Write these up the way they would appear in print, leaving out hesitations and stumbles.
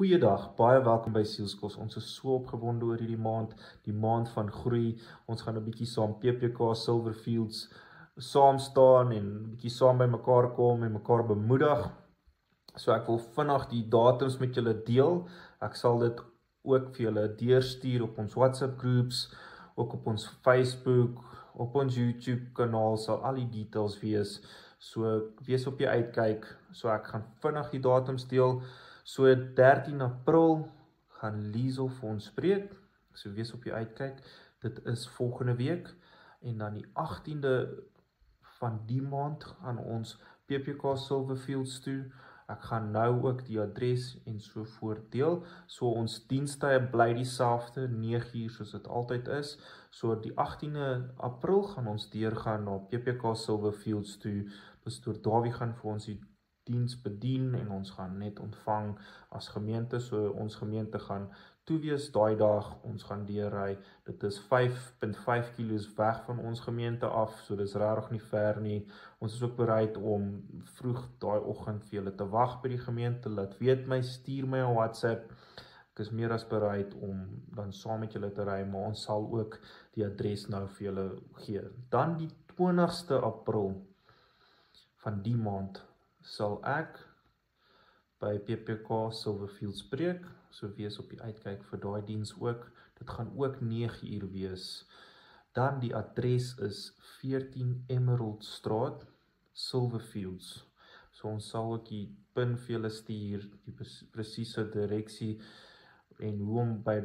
Goeiedag, baie welkom by Sielskos. Ons is so opgewonde oor hierdie maand, die maand van groei. Ons gaan 'n bietjie saam PPK Silverfields saam staan en 'n bietjie saam by mekaar kom en mekaar bemoedig. So ek wil vinnig die datums met julle deel. Ek sal dit ook vir julle deurstuur op ons WhatsApp groups, ook op ons Facebook, op ons YouTube kanaal sal al die details wees. So wees op die uitkyk. So ek gaan vinnig die datums deel. So 13 April gaan Liesel vir ons spreek. So wees op die uitkyk. Dit is volgende week. En dan die 18de van die maand gaan ons PPK Silverfields toe. Ek gaan nou ook die adres en so voordeel. So ons dienstye bly dieselfde, 9 uur soos dit altyd is. So die 18de April gaan ons deurgaan na PPK Silverfields toe. Pastoor Dawie gaan vir ons die diens bedien en ons gaan net ontvang as gemeente. So ons gemeente gaan toe wees daai dag. Ons gaan deurry. Dit is 5.5 kilos weg van ons gemeente af. So dis regtig nie ver nie. Ons is ook bereid om vroeg daai oggend vir julle te wag by die gemeente. Laat weet my, stuur my 'n WhatsApp. Ek is meer as bereid om dan saam met julle te ry, maar ons sal ook die adres nou vir julle gee. Dan die 20ste April van die maand sal ek by PPK Silverfields preek. So wees op die uitkyk vir daai diens ook. Dit gaan ook 9 uur wees. Dan die adres is 14 Emerald Straat, Silverfields. So ons sal ook die pin vir julle stuur, die presiese direksie en hoe om by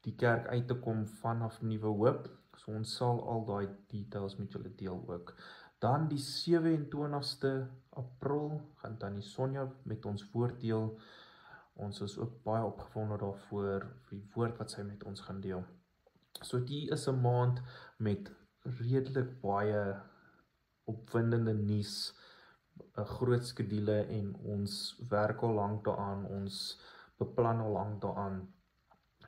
die kerk uit te kom vanaf Nuwe Hoop. So ons sal al daai details met julle deel ook. Dan die 27ste April gaan Tannie Sonja met ons woord deel. Ons is ook baie opgewonde daarvoor vir die woord wat sy met ons gaan deel. So die is 'n maand met redelik baie opwindende nuus, 'n groot skedule en ons werk al lank daaraan, ons beplan al lank daaraan.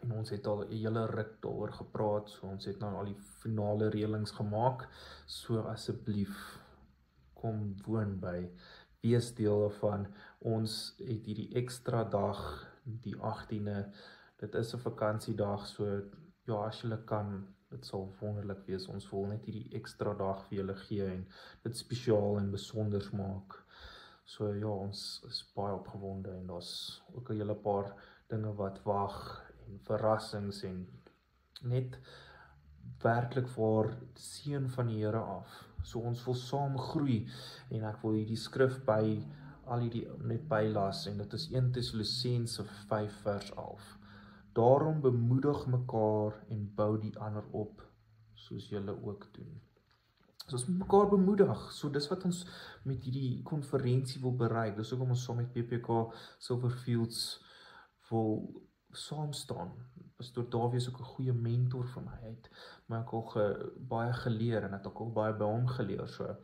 En ons het al 'n hele ruk daaroor gepraat, so ons het nou al die finale reëlings gemaak. So asseblief, kom woon by, wees deel daarvan. Ons het hierdie ekstra dag, die 18de, dit is 'n vakansiedag, so ja, as julle kan, dit sal wonderlik wees. Ons wil net hierdie ekstra dag vir julle gee en dit spesiaal en besonders maak. So ja, ons is baie opgewonde en daar's ook 'n hele paar dinge wat wag en verrassings en net werklik waar seën van die Here af. So ons wil saam groei en ek wil hierdie skrif by al hierdie net bylas en dit is 1 Tessalonisense 5 vers 11. Daarom bemoedig mekaar en bou die ander op soos julle ook doen. So ons moet mekaar bemoedig. So dis wat ons met hierdie konferensie wil bereik. Dis hoekom ons saam met PPK Silverfields wil saam staan. Pastoor Dawie is ook 'n goeie mentor vir my. Hy het my ook al baie geleer en ek het ook baie by hom geleer. So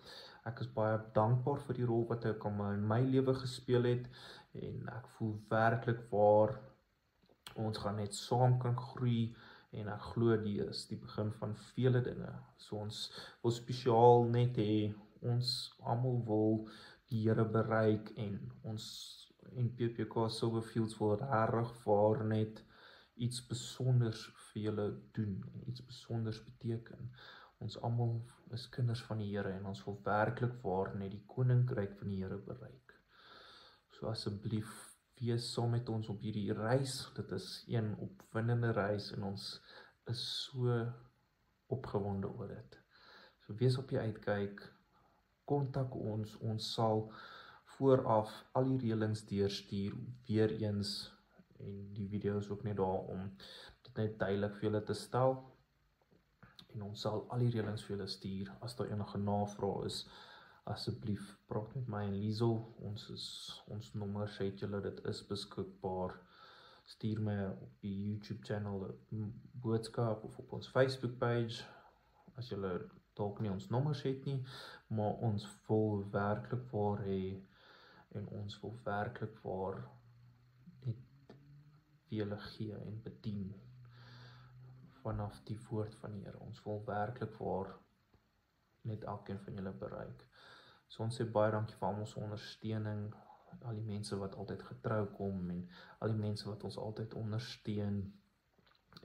ek is baie dankbaar vir die rol wat hy ook in my lewe gespeel het en ek voel werklik waar ons gaan net saam kan groei en ek glo die is die begin van vele dinge. So ons wil spesiaal net hê, ons almal wil die Here bereik en ons en PPK Silverfields wil regtig waar net iets besonders vir julle doen en iets besonders beteken. Ons almal is kinders van die Here en ons wil werklik waar net die koninkryk van die Here bereik. So asseblief wees saam met ons op hierdie reis. Dit is 'n opwindende reis en ons is so opgewonde oor dit. So wees op die uitkyk, kontak ons, ons sal vooraf al die reëlings deurstuur weer eens en die video is ook net daar om dit net duidelik vir julle te stel en ons sal al die reëlings vir julle stuur. As daar enige navrae is, asseblief praat met my en Liesel. Ons nommers het julle, dit is beskikbaar. Stuur my op die YouTube channel 'n boodskap of op ons Facebook page as julle dalk nie ons nommers het nie, maar ons wil werklik waar hê en ons wil werklik waar net vir julle gee en bedien vanaf die woord van die Here. Ons wil werklik waar net elkeen van julle bereik. So ons sê baie dankie vir almal se ondersteuning. al die mense wat altyd getrou kom en al die mense wat ons altyd ondersteun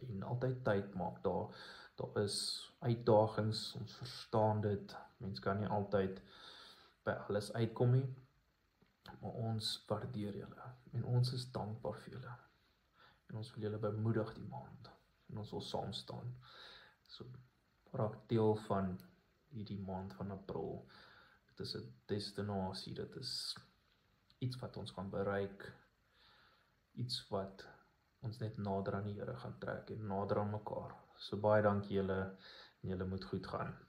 en altyd tyd maak. Daar is uitdagings, ons verstaan dit. Mens kan nie altyd by alles uitkom nie, maar ons waardeer julle en ons is dankbaar vir julle. En ons wil julle bemoedig die maand en ons wil saam staan. So raak deel van hierdie maand van April. Dit is 'n destinasie, dit is iets wat ons gaan bereik, iets wat ons net nader aan die Here gaan trek en nader aan mekaar. So baie dankie julle en julle moet goed gaan.